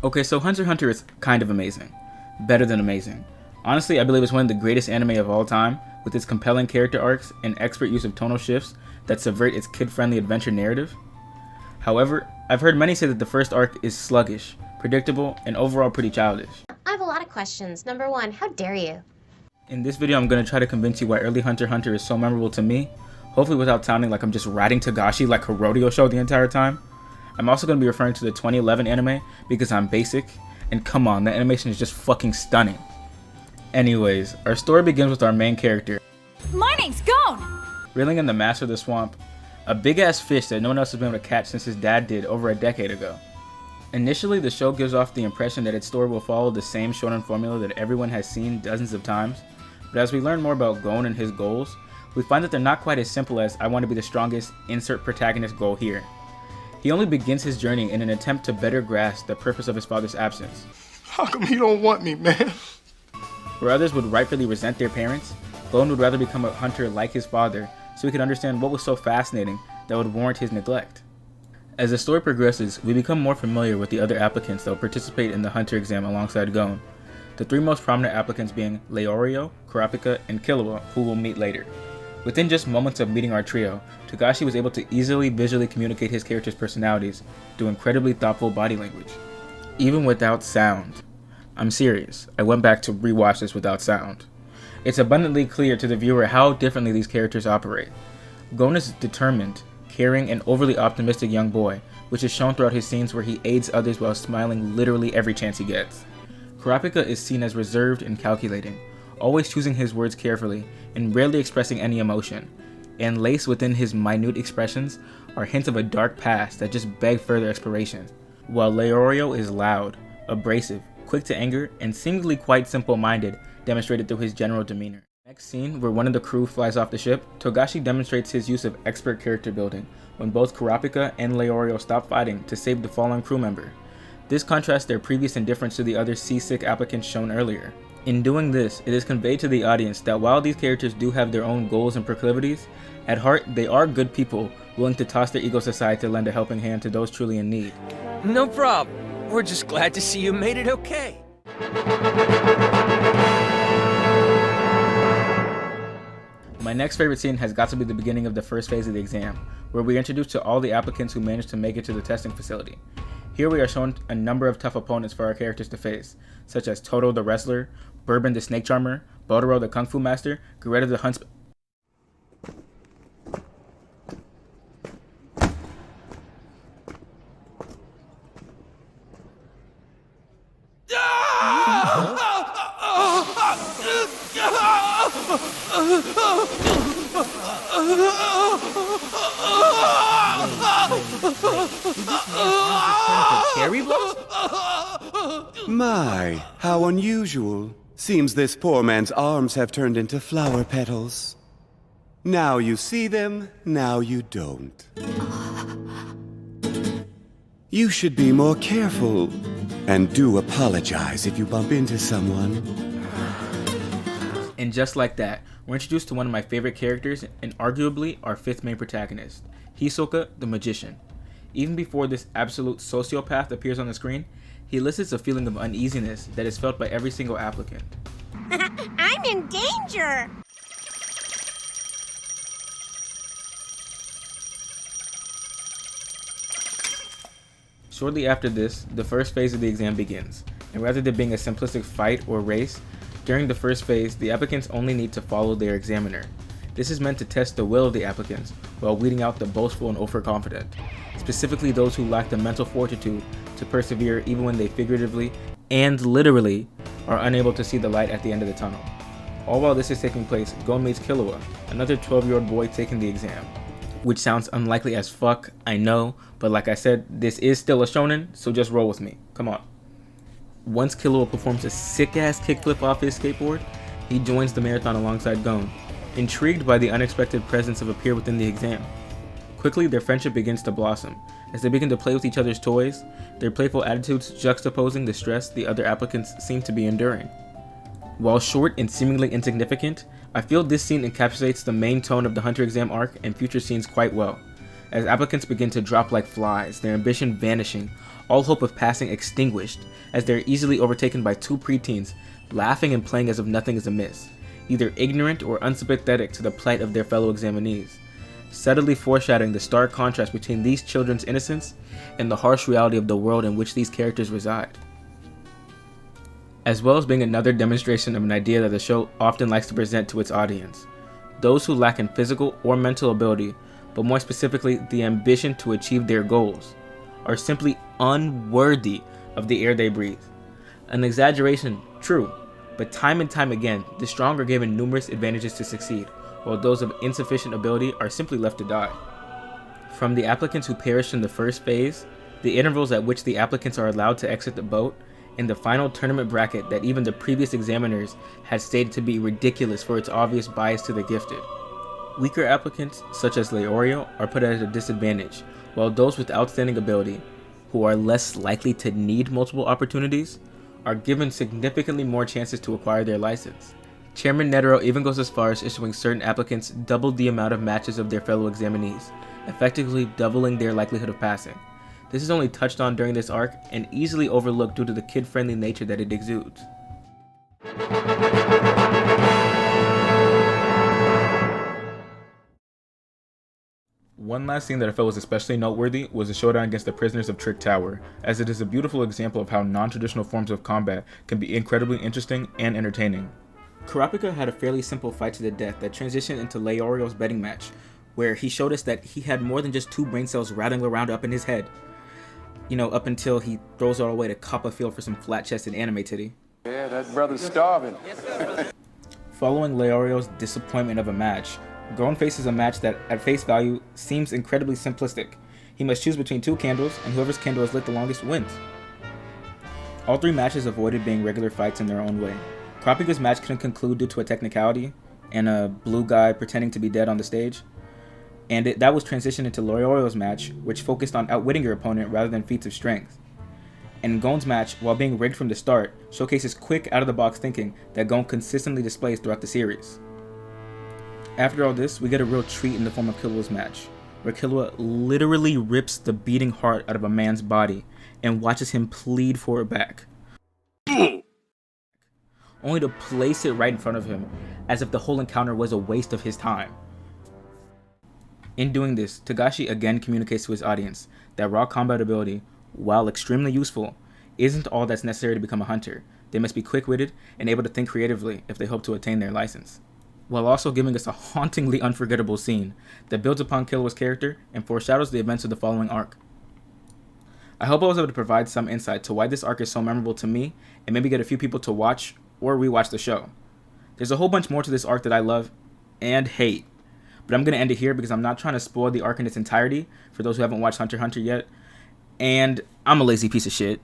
Okay, so Hunter x Hunter is kind of amazing. Better than amazing. Honestly, I believe it's one of the greatest anime of all time, with its compelling character arcs and expert use of tonal shifts that subvert its kid-friendly adventure narrative. However, I've heard many say that the first arc is sluggish, predictable, and overall pretty childish. I have a lot of questions. Number one, how dare you? In this video, I'm going to try to convince you why early Hunter x Hunter is so memorable to me, hopefully without sounding like I'm just riding Togashi like a rodeo show the entire time. I'm also going to be referring to the 2011 anime because I'm basic, and come on, the animation is just fucking stunning. Anyways, our story begins with our main character, Morning's gone! reeling in the master of the swamp, a big ass fish that no one else has been able to catch since his dad did over a decade ago. Initially, the show gives off the impression that its story will follow the same shonen formula that everyone has seen dozens of times, but as we learn more about Gon and his goals, we find that they're not quite as simple as I want to be the strongest, insert protagonist goal here. He only begins his journey in an attempt to better grasp the purpose of his father's absence. How come you don't want me, man? Where others would rightfully resent their parents, Gon would rather become a hunter like his father so he could understand what was so fascinating that would warrant his neglect. As the story progresses, we become more familiar with the other applicants that will participate in the hunter exam alongside Gon, the three most prominent applicants being Leorio, Kurapika, and Killua, who we'll meet later. Within just moments of meeting our trio, Togashi was able to easily visually communicate his characters' personalities through incredibly thoughtful body language, even without sound. I'm serious, I went back to rewatch this without sound. It's abundantly clear to the viewer how differently these characters operate. Gon is determined, caring, and overly optimistic young boy, which is shown throughout his scenes where he aids others while smiling literally every chance he gets. Kurapika is seen as reserved and calculating, always choosing his words carefully and rarely expressing any emotion, and laced within his minute expressions are hints of a dark past that just beg further exploration, while Leorio is loud, abrasive, quick to anger, and seemingly quite simple-minded, demonstrated through his general demeanor. Next scene, where one of the crew flies off the ship, Togashi demonstrates his use of expert character building when both Kurapika and Leorio stop fighting to save the fallen crew member. This contrasts their previous indifference to the other seasick applicants shown earlier. In doing this, it is conveyed to the audience that while these characters do have their own goals and proclivities, at heart they are good people willing to toss their egos aside to lend a helping hand to those truly in need. No problem. We're just glad to see you made it okay. My next favorite scene has got to be the beginning of the first phase of the exam, where we are introduced to all the applicants who managed to make it to the testing facility. Here we are shown a number of tough opponents for our characters to face, such as Toto the wrestler, Bourbon the snake charmer, Botaro the kung fu master, Gareta the huntsman. Cherry blossom? My, how unusual. Seems this poor man's arms have turned into flower petals. Now you see them, now you don't. You should be more careful. And do apologize if you bump into someone. And just like that, we're introduced to one of my favorite characters and arguably our fifth main protagonist, Hisoka the Magician. Even before this absolute sociopath appears on the screen, he elicits a feeling of uneasiness that is felt by every single applicant. I'm in danger! Shortly after this, the first phase of the exam begins, and rather than being a simplistic fight or race, during the first phase, the applicants only need to follow their examiner. This is meant to test the will of the applicants, while weeding out the boastful and overconfident, specifically those who lack the mental fortitude to persevere even when they figuratively and literally are unable to see the light at the end of the tunnel. All while this is taking place, Gon meets Killua, another 12-year-old boy taking the exam. Which sounds unlikely as fuck, I know, but like I said, this is still a shonen, so just roll with me. Come on. Once Killua performs a sick-ass kickflip off his skateboard, he joins the marathon alongside Gon, intrigued by the unexpected presence of a peer within the exam. Quickly, their friendship begins to blossom, as they begin to play with each other's toys, their playful attitudes juxtaposing the stress the other applicants seem to be enduring. While short and seemingly insignificant, I feel this scene encapsulates the main tone of the Hunter exam arc and future scenes quite well. as applicants begin to drop like flies, their ambition vanishing, all hope of passing extinguished, as they are easily overtaken by two preteens, laughing and playing as if nothing is amiss, either ignorant or unsympathetic to the plight of their fellow examinees, subtly foreshadowing the stark contrast between these children's innocence and the harsh reality of the world in which these characters reside. As well as being another demonstration of an idea that the show often likes to present to its audience: those who lack in physical or mental ability, but more specifically the ambition to achieve their goals, are simply unworthy of the air they breathe. An exaggeration, true, but time and time again, the strong are given numerous advantages to succeed, while those of insufficient ability are simply left to die. From the applicants who perished in the first phase, the intervals at which the applicants are allowed to exit the boat, and the final tournament bracket that even the previous examiners had stated to be ridiculous for its obvious bias to the gifted. Weaker applicants, such as Leorio, are put at a disadvantage, while those with outstanding ability, who are less likely to need multiple opportunities, are given significantly more chances to acquire their license. Chairman Netero even goes as far as issuing certain applicants double the amount of matches of their fellow examinees, effectively doubling their likelihood of passing. This is only touched on during this arc and easily overlooked due to the kid-friendly nature that it exudes. One last scene that I felt was especially noteworthy was the showdown against the prisoners of Trick Tower, as it is a beautiful example of how non-traditional forms of combat can be incredibly interesting and entertaining. Kurapika had a fairly simple fight to the death that transitioned into Leorio's betting match, where he showed us that he had more than just two brain cells rattling around up in his head. Up until he throws it all away to cop a feel for some flat-chested anime titty. Yeah, that brother's starving. Following Leorio's disappointment of a match, Gon faces a match that, at face value, seems incredibly simplistic. He must choose between two candles, and whoever's candle is lit the longest wins. All three matches avoided being regular fights in their own way. Kurapika's match couldn't conclude due to a technicality, and a blue guy pretending to be dead on the stage. And that was transitioned into Leorio's match, which focused on outwitting your opponent rather than feats of strength. And Gon's match, while being rigged from the start, showcases quick out-of-the-box thinking that Gon consistently displays throughout the series. After all this, we get a real treat in the form of Killua's match, where Killua literally rips the beating heart out of a man's body and watches him plead for it back, only to place it right in front of him, as if the whole encounter was a waste of his time. In doing this, Togashi again communicates to his audience that raw combat ability, while extremely useful, isn't all that's necessary to become a hunter. They must be quick-witted and able to think creatively if they hope to attain their license, while also giving us a hauntingly unforgettable scene that builds upon Killua's character and foreshadows the events of the following arc. I hope I was able to provide some insight to why this arc is so memorable to me, and maybe get a few people to watch or rewatch the show. There's a whole bunch more to this arc that I love and hate, but I'm going to end it here because I'm not trying to spoil the arc in its entirety for those who haven't watched Hunter x Hunter yet, and I'm a lazy piece of shit.